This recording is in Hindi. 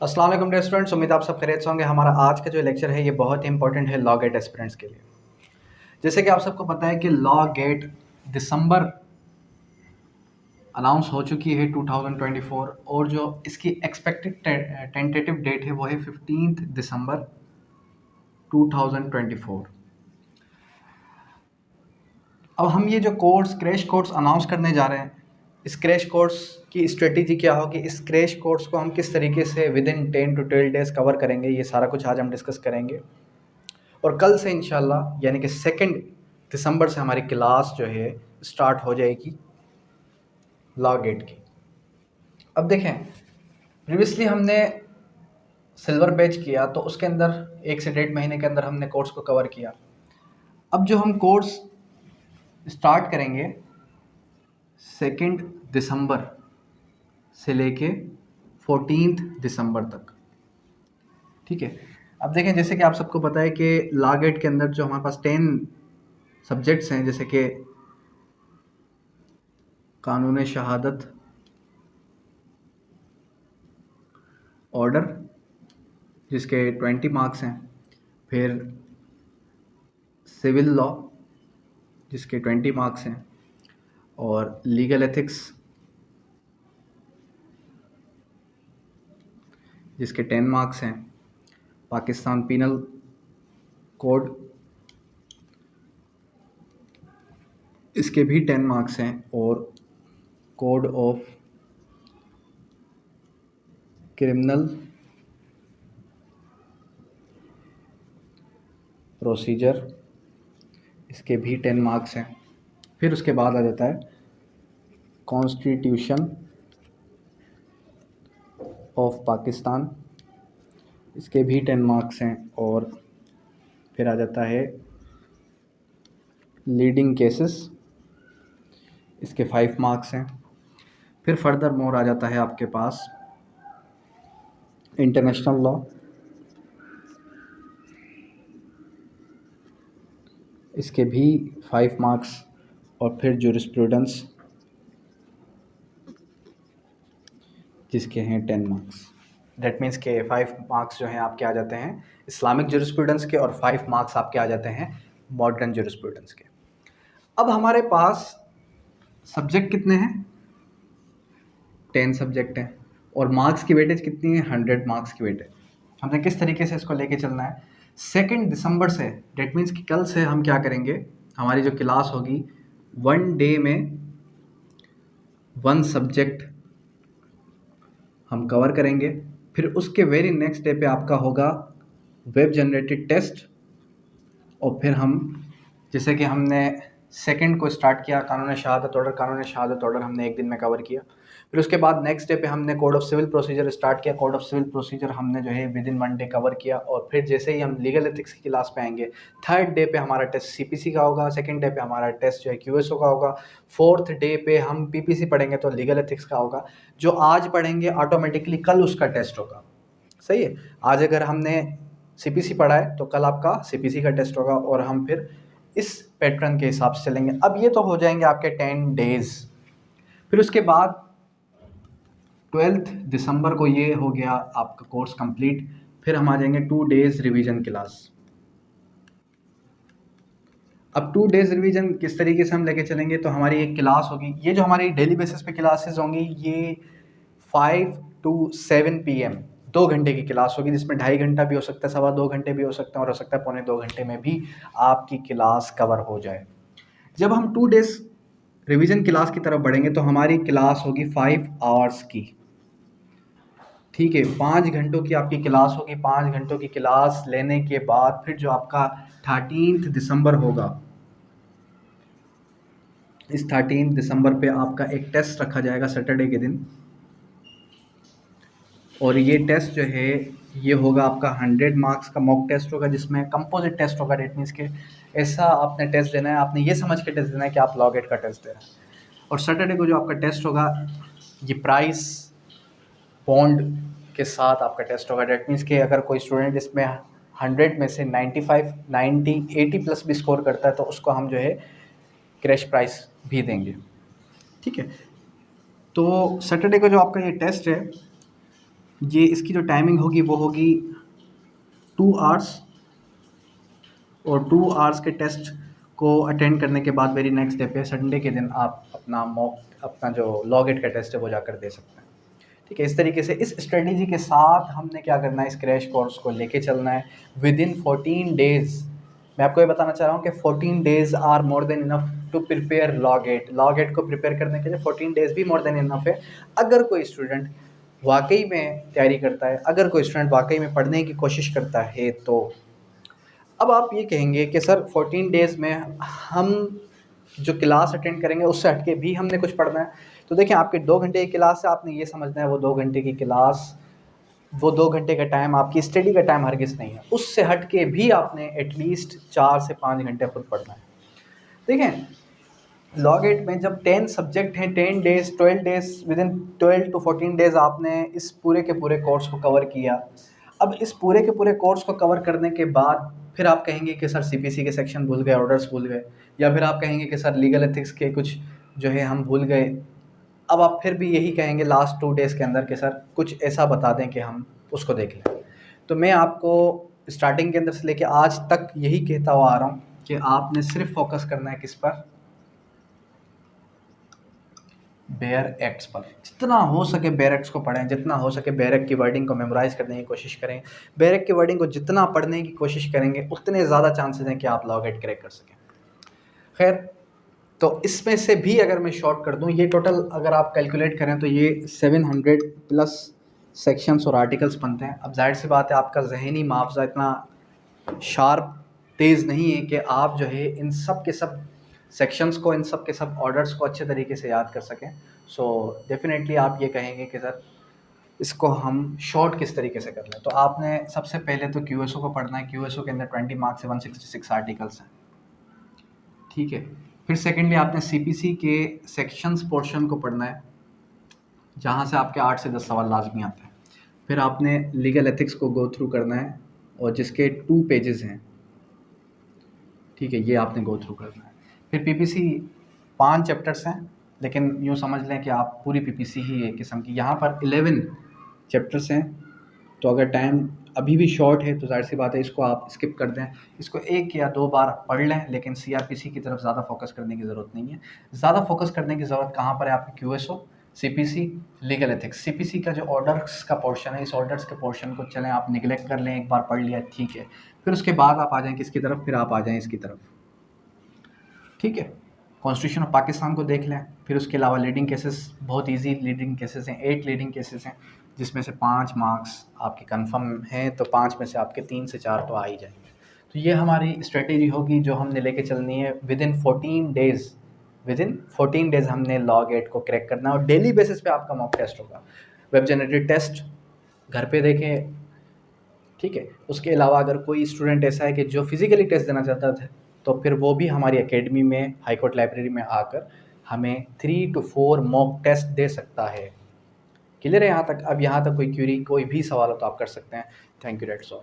अस्सलाम वालेकुम डियर स्टूडेंट्स, उम्मीद आप सब खैरियत से होंगे। हमारा आज का जो लेक्चर है ये बहुत ही इंपॉर्टेंट है लॉ गेट एस्पिरेंट्स के लिए। जैसे कि आप सबको पता है कि लॉ गेट दिसंबर अनाउंस हो चुकी है 2024 और जो इसकी एक्सपेक्टेड टेंटेटिव डेट है वो है 15 दिसंबर 2024। अब हम ये जो कोर्स क्रैश कोर्स अनाउंस करने जा रहे हैं, इस क्रैश कोर्स की स्ट्रेटेजी क्या होगी, इस क्रैश कोर्स को हम किस तरीके से with in 10 to 12 days cover करेंगे, ये सारा कुछ आज हम डिस्कस करेंगे। और कल से इंशाल्लाह यानी कि 2 दिसंबर से हमारी क्लास जो है स्टार्ट हो जाएगी लॉ गेट की। अब देखें, प्रीवियसली हमने सिल्वर बैच किया तो उसके अंदर 1 से 1.5 महीने के अंदर हमने कोर्स को कवर किया। अब जो हम कोर्स स्टार्ट करेंगे 2 दिसंबर से लेके 14 दिसंबर तक, ठीक है। अब देखें, जैसे कि आप सबको पता है कि लॉ गेट के अंदर जो हमारे पास 10 सब्जेक्ट्स हैं, जैसे कि कानून शहादत, ऑर्डर जिसके 20 मार्क्स हैं, फिर सिविल लॉ जिसके 20 मार्क्स हैं, और लीगल एथिक्स जिसके 10 मार्क्स हैं, पाकिस्तान पीनल कोड इसके भी 10 मार्क्स हैं, और कोड ऑफ क्रिमिनल प्रोसीजर इसके भी 10 मार्क्स हैं। फिर उसके बाद आ जाता है कॉन्स्टिट्यूशन ऑफ पाकिस्तान, इसके भी 10 मार्क्स हैं, और फिर आ जाता है लीडिंग केसेस, इसके 5 मार्क्स हैं। फिर फर्दर मोर आ जाता है आपके पास इंटरनेशनल लॉ, इसके भी 5 मार्क्स, और फिर जूरिस्प्रूडेंस जिसके हैं 10 मार्क्स। दैट मीन्स के 5 मार्क्स जो हैं आपके आ जाते हैं इस्लामिक जूरिस्प्रूडेंस के, और 5 मार्क्स आपके आ जाते हैं मॉडर्न जूरिस्प्रूडेंस के। अब हमारे पास सब्जेक्ट कितने हैं? 10 सब्जेक्ट हैं, और मार्क्स की वेटेज कितनी है? 100 मार्क्स की वेटेज। हमने किस तरीके से इसको लेके चलना है? 2 दिसंबर से, डेट मीन्स कि कल से हम क्या करेंगे, हमारी जो क्लास होगी 1 डे में 1 सब्जेक्ट हम कवर करेंगे। फिर उसके वेरी नेक्स्ट डे पे आपका होगा वेब जनरेटेड टेस्ट, और फिर हम जैसे कि हमने 2 को स्टार्ट किया कानून शहादत ऑर्डर हमने 1 दिन में कवर किया। फिर उसके बाद नेक्स्ट डे पे हमने code of civil procedure start किया, कोड ऑफ सिविल प्रोसीजर हमने जो है विद इन 1 डे कवर किया। और फिर जैसे ही हम लीगल एथिक्स की क्लास पे आएंगे, 3rd डे पे हमारा टेस्ट सीपीसी का होगा, 2nd डे पे हमारा टेस्ट जो है क्यूएसओ का होगा, 4th डे पे हम पीपीसी पढ़ेंगे तो लीगल एथिक्स का होगा। जो आज पढ़ेंगे ऑटोमेटिकली कल उसका टेस्ट होगा, सही है। आज अगर हमने सीपीसी पढ़ा है तो कल आपका सीपीसी का टेस्ट होगा, और हम फिर इस पैटर्न के हिसाब से चलेंगे। अब ये तो हो जाएंगे आपके 10 डेज। फिर उसके बाद 12 दिसंबर को ये हो गया आपका कोर्स कंप्लीट। फिर हम आ जाएंगे 2 डेज रिवीजन क्लास। अब 2 डेज रिवीजन किस तरीके से हम लेके चलेंगे, तो हमारी एक क्लास होगी, ये जो हमारी डेली बेसिस पे क्लासेस होंगी ये 5 to 7 PM 2 घंटे की क्लास होगी, जिसमें 2.5 घंटा भी हो सकता है, 2.25 घंटे भी हो सकते हैं, और हो सकता है 1.25 घंटे में भी आपकी क्लास कवर हो जाए। जब हम 2 डेज रिवीजन क्लास की तरफ बढ़ेंगे तो हमारी क्लास होगी 5 आवर्स की, ठीक है। 5 घंटों की आपकी क्लास होगी। 5 घंटों की क्लास लेने के बाद फिर जो आपका 13 दिसंबर होगा, इस 13 दिसंबर पे आपका एक टेस्ट रखा जाएगा सैटरडे के दिन, और ये टेस्ट जो है ये होगा आपका 100 मार्क्स का मॉक टेस्ट होगा, जिसमें कंपोजिट टेस्ट होगा। डेट मीन्स के ऐसा आपने टेस्ट देना है, आपने ये समझ के टेस्ट देना है कि आप लॉ गेट का टेस्ट दे रहे हैं। और सैटरडे को जो आपका टेस्ट होगा ये प्राइस बॉन्ड के साथ आपका टेस्ट होगा। डेट मीन्स कि अगर कोई स्टूडेंट इसमें 100 में से 95, 90, 80 प्लस भी स्कोर करता है तो उसको हम जो है क्रैश प्राइस भी देंगे, ठीक है। तो सैटरडे को जो आपका ये टेस्ट है ये इसकी जो टाइमिंग होगी वो होगी 2 आवर्स, और 2 आवर्स के टेस्ट को अटेंड करने के बाद वेरी नेक्स्ट डे पे संडे के दिन आप अपना जो लॉगेट का टेस्ट है वो जाकर दे सकते हैं। ठीक है, इस तरीके से इस स्ट्रेटेजी के साथ हमने क्या करना है, इस क्रैश कोर्स को लेके चलना है विद इन 14 डेज। मैं आपको ये बताना चाह रहा हूँ कि 14 days are more than enough to prepare लॉगेट को प्रिपेयर करने के लिए 14 डेज भी मोर देन इनफ है। अगर कोई स्टूडेंट वाकई में तैयारी करता है, अगर कोई स्टूडेंट वाकई में पढ़ने की कोशिश करता है, तो अब आप ये कहेंगे कि सर 14 डेज़ में हम जो क्लास अटेंड करेंगे उससे हटके भी हमने कुछ पढ़ना है। तो देखिए, आपके 2 घंटे की क्लास है, आपने ये समझना है वो 2 घंटे की क्लास, वो 2 घंटे का टाइम आपकी स्टडी का टाइम हरगिज़ नहीं है। उससे हट के भी आपने एटलीस्ट 4 से 5 घंटे खुद पढ़ना है। देखें, लॉगेट में जब 10 सब्जेक्ट हैं, 10 days 12 days, within 12 to 14 days आपने इस पूरे के पूरे कोर्स को कवर किया। अब इस पूरे के पूरे कोर्स को कवर करने के बाद फिर आप कहेंगे कि सर सीपीसी के सेक्शन भूल गए, ऑर्डर्स भूल गए, या फिर आप कहेंगे कि सर लीगल एथिक्स के कुछ जो है हम भूल गए। अब आप फिर भी यही कहेंगे लास्ट 2 डेज़ के अंदर कि सर कुछ ऐसा बता दें कि हम उसको देख लें। तो मैं आपको स्टार्टिंग के अंदर से लेके आज तक यही कहता हुआ आ रहा हूँ कि आपने सिर्फ फोकस करना है किस पर, बेयर एक्ट्स पर। जितना हो सके बेयर एक्ट्स को पढ़ें, जितना हो सके बेयर एक्ट की वर्डिंग को मेमोराइज़ करने की कोशिश करें। बेयर एक्ट की वर्डिंग को जितना पढ़ने की कोशिश करेंगे उतने ज़्यादा चांसेस हैं कि आप लॉगेट क्रैक कर सकें। खैर, तो इसमें से भी अगर मैं शॉर्ट कर दूं, ये टोटल अगर आप कैलकुलेट करें तो ये 700 प्लस सेक्शंस और आर्टिकल्स बनते हैं। अब जाहिर सी बात है, आपका जहनी मुआवजा इतना शार्प तेज़ नहीं है कि आप जो है इन सब के सब सेक्शंस को, इन सब के सब ऑर्डर्स को अच्छे तरीके से याद कर सकें। सो डेफिनेटली आप ये कहेंगे कि सर इसको हम शॉर्ट किस तरीके से कर लें। तो आपने सबसे पहले तो क्यूएसओ को पढ़ना है। क्यूएसओ के अंदर 20 मार्क्स से 166 आर्टिकल्स हैं। ठीक है, फिर सेकेंडली आपने सीपीसी के सेक्शंस पोर्शन को पढ़ना है, जहाँ से आपके 8 से 10 सवाल लाजमी आते हैं। फिर आपने लीगल एथिक्स को गो थ्रू करना है, और जिसके 2 पेजेस हैं। ठीक है, ये आपने गो थ्रू करना है। फिर पीपीसी 5 चैप्टर्स हैं, लेकिन यूँ समझ लें कि आप पूरी पीपीसी ही एक किस्म की, यहाँ पर 11 चैप्टर्स हैं। तो अगर टाइम अभी भी शॉर्ट है तो जाहिर सी बात है इसको आप स्किप कर दें, इसको 1 या 2 बार पढ़ लें, लेकिन सीआरपीसी की तरफ ज़्यादा फोकस करने की ज़रूरत नहीं है। ज़्यादा फोकस करने की ज़रूरत कहाँ पर है, आपकी क्यूएसओ, सीपीसी, लीगल एथिक्स। सीपीसी का जो ऑर्डर्स का पोर्शन है, इस ऑर्डर्स के पोर्शन को चलें आप निगलेक्ट कर लें, एक बार पढ़ लिया ठीक है। फिर उसके बाद आप आ जाएँ किसकी तरफ, फिर आप आ जाएँ इसकी तरफ। ठीक है, कॉन्स्टिट्यूशन ऑफ पाकिस्तान को देख लें। फिर उसके अलावा लीडिंग केसेस, बहुत इजी लीडिंग केसेस हैं, 8 लीडिंग केसेस हैं, जिसमें से 5 मार्क्स आपके कंफर्म हैं, तो 5 में से आपके 3 से 4 तो आ ही जाएंगे। तो ये हमारी स्ट्रेटेजी होगी जो हमने लेके चलनी है with in 14 days. With in 14 days हमने लॉगेट को क्रैक करना है, और डेली बेसिस पे आपका मॉक टेस्ट होगा, वेब जनरेटेड टेस्ट घर पे देखें। ठीक है, उसके अलावा अगर कोई स्टूडेंट ऐसा है कि जो फिज़िकली टेस्ट देना चाहता था, तो फिर वो भी हमारी एकेडमी में, हाई कोर्ट लाइब्रेरी में आकर हमें 3 to 4 मॉक टेस्ट दे सकता है। क्लियर है यहाँ तक? अब यहाँ तक कोई क्यूरी, कोई भी सवाल हो तो आप कर सकते हैं। Thank you, that's all.